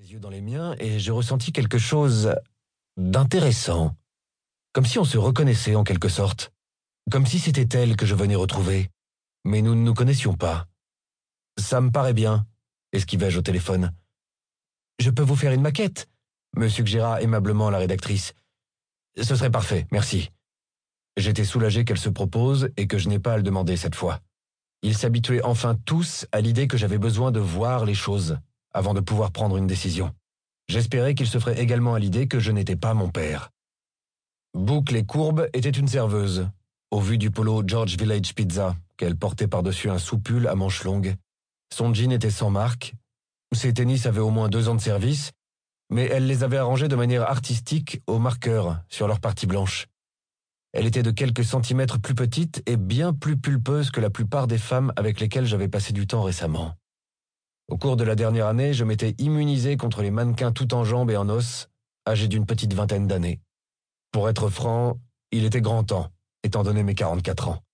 les yeux dans les miens et j'ai ressenti quelque chose d'intéressant. Comme si on se reconnaissait en quelque sorte. Comme si c'était elle que je venais retrouver. Mais nous ne nous connaissions pas. Ça me paraît bien, esquivai-je au téléphone. Je peux vous faire une maquette, me suggéra aimablement la rédactrice. Ce serait parfait, merci. J'étais soulagé qu'elle se propose et que je n'ai pas à le demander cette fois. Ils s'habituaient enfin tous à l'idée que j'avais besoin de voir les choses avant de pouvoir prendre une décision. J'espérais qu'ils se feraient également à l'idée que je n'étais pas mon père. Boucle et Courbe était une serveuse, au vu du polo George Village Pizza qu'elle portait par-dessus un soupule à manches longues. Son jean était sans marque, ses tennis avaient au moins 2 ans de service, mais elle les avait arrangés de manière artistique au marqueur sur leur partie blanche. Elle était de quelques centimètres plus petite et bien plus pulpeuse que la plupart des femmes avec lesquelles j'avais passé du temps récemment. Au cours de la dernière année, je m'étais immunisé contre les mannequins tout en jambes et en os, âgés d'une petite vingtaine d'années. Pour être franc, il était grand temps, étant donné mes 44 ans.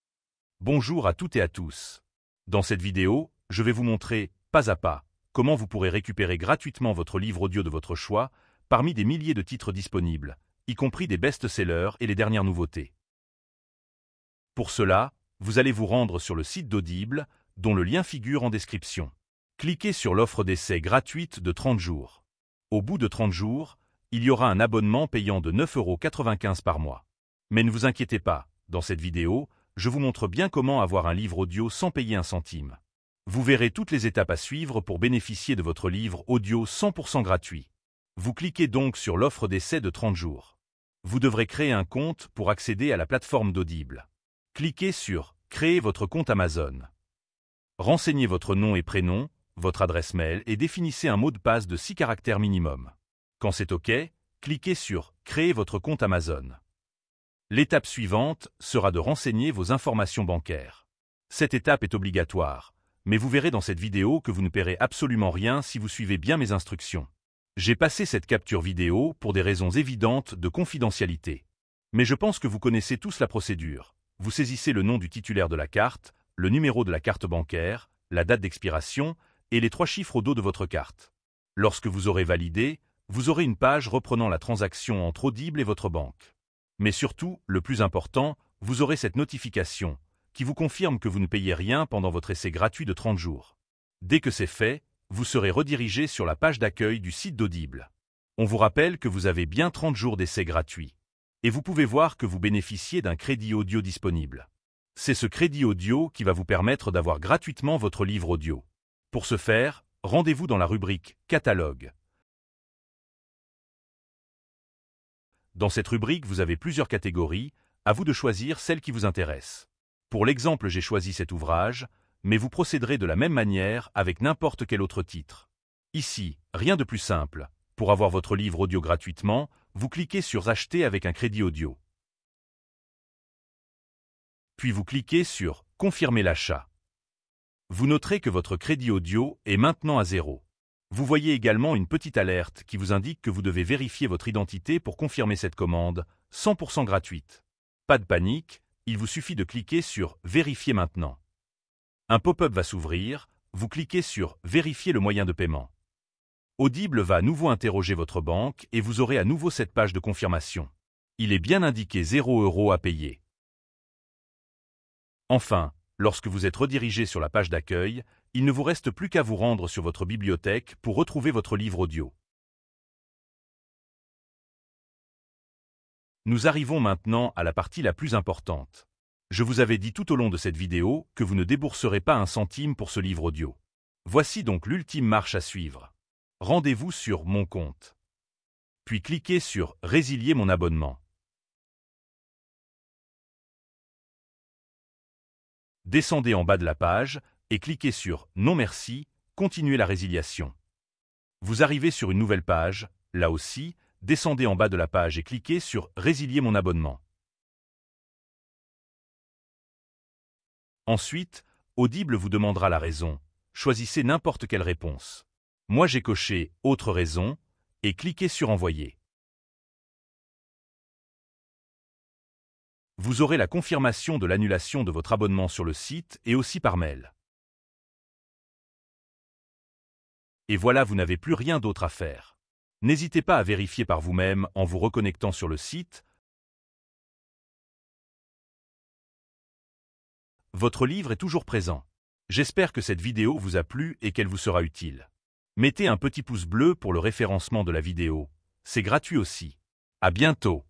Bonjour à toutes et à tous. Dans cette vidéo, je vais vous montrer, pas à pas, comment vous pourrez récupérer gratuitement votre livre audio de votre choix parmi des milliers de titres disponibles, y compris des best-sellers et les dernières nouveautés. Pour cela, vous allez vous rendre sur le site d'Audible, dont le lien figure en description. Cliquez sur l'offre d'essai gratuite de 30 jours. Au bout de 30 jours, il y aura un abonnement payant de 9,95 € par mois. Mais ne vous inquiétez pas, dans cette vidéo, je vous montre bien comment avoir un livre audio sans payer un centime. Vous verrez toutes les étapes à suivre pour bénéficier de votre livre audio 100% gratuit. Vous cliquez donc sur l'offre d'essai de 30 jours. Vous devrez créer un compte pour accéder à la plateforme d'Audible. Cliquez sur « Créer votre compte Amazon ». Renseignez votre nom et prénom, votre adresse mail et définissez un mot de passe de 6 caractères minimum. Quand c'est OK, cliquez sur « Créer votre compte Amazon ». L'étape suivante sera de renseigner vos informations bancaires. Cette étape est obligatoire, mais vous verrez dans cette vidéo que vous ne paierez absolument rien si vous suivez bien mes instructions. J'ai passé cette capture vidéo pour des raisons évidentes de confidentialité. Mais je pense que vous connaissez tous la procédure. Vous saisissez le nom du titulaire de la carte, le numéro de la carte bancaire, la date d'expiration et les 3 chiffres au dos de votre carte. Lorsque vous aurez validé, vous aurez une page reprenant la transaction entre Audible et votre banque. Mais surtout, le plus important, vous aurez cette notification qui vous confirme que vous ne payez rien pendant votre essai gratuit de 30 jours. Dès que c'est fait, vous serez redirigé sur la page d'accueil du site d'Audible. On vous rappelle que vous avez bien 30 jours d'essai gratuit. Et vous pouvez voir que vous bénéficiez d'un crédit audio disponible. C'est ce crédit audio qui va vous permettre d'avoir gratuitement votre livre audio. Pour ce faire, rendez-vous dans la rubrique « Catalogue ». Dans cette rubrique, vous avez plusieurs catégories, à vous de choisir celle qui vous intéresse. Pour l'exemple, j'ai choisi cet ouvrage, mais vous procéderez de la même manière avec n'importe quel autre titre. Ici, rien de plus simple. Pour avoir votre livre audio gratuitement, vous cliquez sur « Acheter avec un crédit audio ». Puis vous cliquez sur « Confirmer l'achat ». Vous noterez que votre crédit audio est maintenant à 0. Vous voyez également une petite alerte qui vous indique que vous devez vérifier votre identité pour confirmer cette commande, 100% gratuite. Pas de panique, il vous suffit de cliquer sur « Vérifier maintenant ». Un pop-up va s'ouvrir, vous cliquez sur « Vérifier le moyen de paiement ». Audible va à nouveau interroger votre banque et vous aurez à nouveau cette page de confirmation. Il est bien indiqué 0 € à payer. Enfin, lorsque vous êtes redirigé sur la page d'accueil, il ne vous reste plus qu'à vous rendre sur votre bibliothèque pour retrouver votre livre audio. Nous arrivons maintenant à la partie la plus importante. Je vous avais dit tout au long de cette vidéo que vous ne débourserez pas un centime pour ce livre audio. Voici donc l'ultime marche à suivre. Rendez-vous sur « Mon compte ». Puis cliquez sur « Résilier mon abonnement ». Descendez en bas de la page et cliquez sur « Non merci », continuez la résiliation. Vous arrivez sur une nouvelle page, là aussi, descendez en bas de la page et cliquez sur « Résilier mon abonnement ». Ensuite, Audible vous demandera la raison. Choisissez n'importe quelle réponse. Moi j'ai coché « Autre raison » et cliquez sur « Envoyer ». Vous aurez la confirmation de l'annulation de votre abonnement sur le site et aussi par mail. Et voilà, vous n'avez plus rien d'autre à faire. N'hésitez pas à vérifier par vous-même en vous reconnectant sur le site. Votre livre est toujours présent. J'espère que cette vidéo vous a plu et qu'elle vous sera utile. Mettez un petit pouce bleu pour le référencement de la vidéo. C'est gratuit aussi. À bientôt.